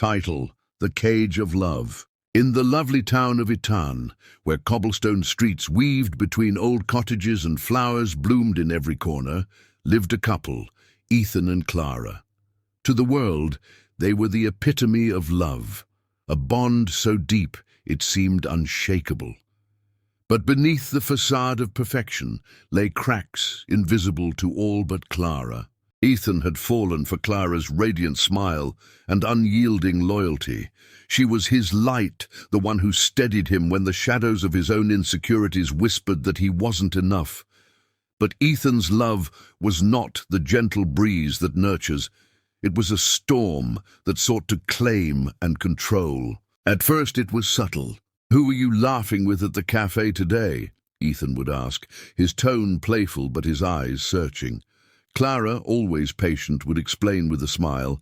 Title: The Cage of Love. In the lovely town of Itan, where cobblestone streets weaved between old cottages and flowers bloomed in every corner, lived a couple, Ethan and Clara. To the world, they were the epitome of love, a bond so deep it seemed unshakable. But beneath the facade of perfection lay cracks invisible to all but Clara. Ethan had fallen for Clara's radiant smile and unyielding loyalty. She was his light, the one who steadied him when the shadows of his own insecurities whispered that he wasn't enough. But Ethan's love was not the gentle breeze that nurtures. It was a storm that sought to claim and control. At first it was subtle. "Who were you laughing with at the cafe today?" Ethan would ask, his tone playful but his eyes searching. Clara, always patient, would explain with a smile,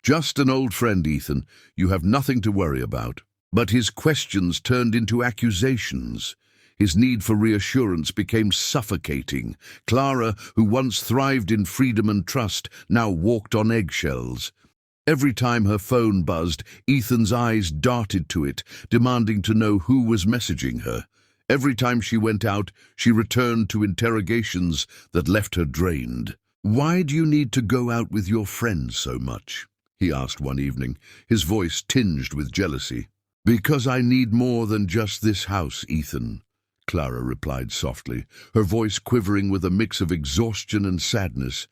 "Just an old friend, Ethan. You have nothing to worry about." But his questions turned into accusations. His need for reassurance became suffocating. Clara, who once thrived in freedom and trust, now walked on eggshells. Every time her phone buzzed, Ethan's eyes darted to it, demanding to know who was messaging her. Every time she went out, she returned to interrogations that left her drained. "Why do you need to go out with your friends so much?" he asked one evening, his voice tinged with jealousy. "Because I need more than just this house, Ethan," Clara replied softly, her voice quivering with a mix of exhaustion and sadness.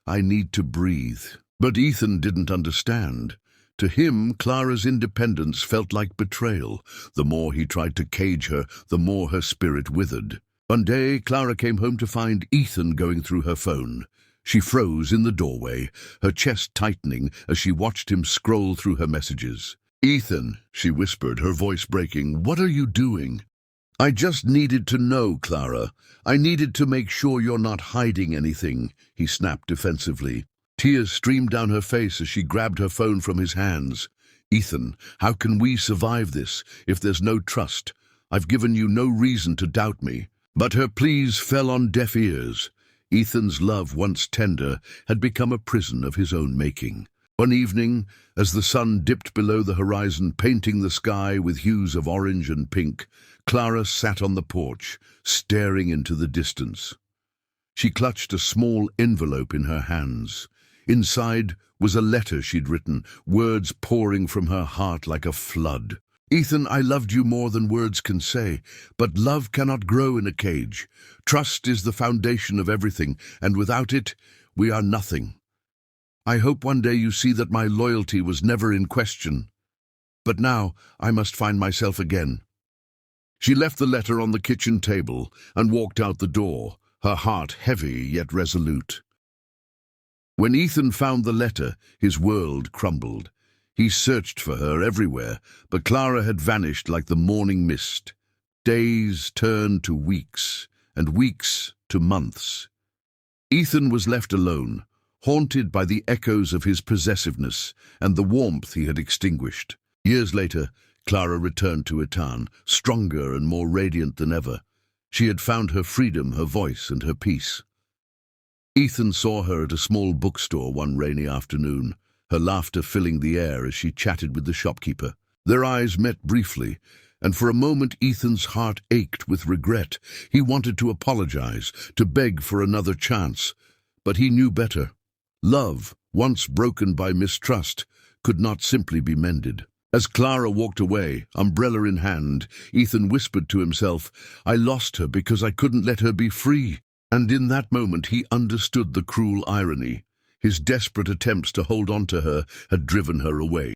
"I need to breathe." But Ethan didn't understand. To him, Clara's independence felt like betrayal. The more he tried to cage her, the more her spirit withered. One day, Clara came home to find Ethan going through her phone. She froze in the doorway, her chest tightening as she watched him scroll through her messages. "Ethan," she whispered, her voice breaking, "what are you doing?" "I just needed to know, Clara. I needed to make sure you're not hiding anything," he snapped defensively. Tears streamed down her face as she grabbed her phone from his hands. "Ethan, how can we survive this if there's no trust? I've given you no reason to doubt me." But her pleas fell on deaf ears. Ethan's love, once tender, had become a prison of his own making. One evening, as the sun dipped below the horizon, painting the sky with hues of orange and pink, Clara sat on the porch, staring into the distance. She clutched a small envelope in her hands. Inside was a letter she'd written, words pouring from her heart like a flood. "Ethan, I loved you more than words can say, but love cannot grow in a cage. Trust is the foundation of everything, and without it, we are nothing. I hope one day you see that my loyalty was never in question. But now I must find myself again." She left the letter on the kitchen table and walked out the door, her heart heavy yet resolute. When Ethan found the letter, his world crumbled. He searched for her everywhere, but Clara had vanished like the morning mist. Days turned to weeks, and weeks to months. Ethan was left alone, haunted by the echoes of his possessiveness and the warmth he had extinguished. Years later, Clara returned to Itan, stronger and more radiant than ever. She had found her freedom, her voice, and her peace. Ethan saw her at a small bookstore one rainy afternoon, her laughter filling the air as she chatted with the shopkeeper. Their eyes met briefly, and for a moment Ethan's heart ached with regret. He wanted to apologize, to beg for another chance, but he knew better. Love, once broken by mistrust, could not simply be mended. As Clara walked away, umbrella in hand, Ethan whispered to himself, "I lost her because I couldn't let her be free." And in that moment he understood the cruel irony. His desperate attempts to hold on to her had driven her away.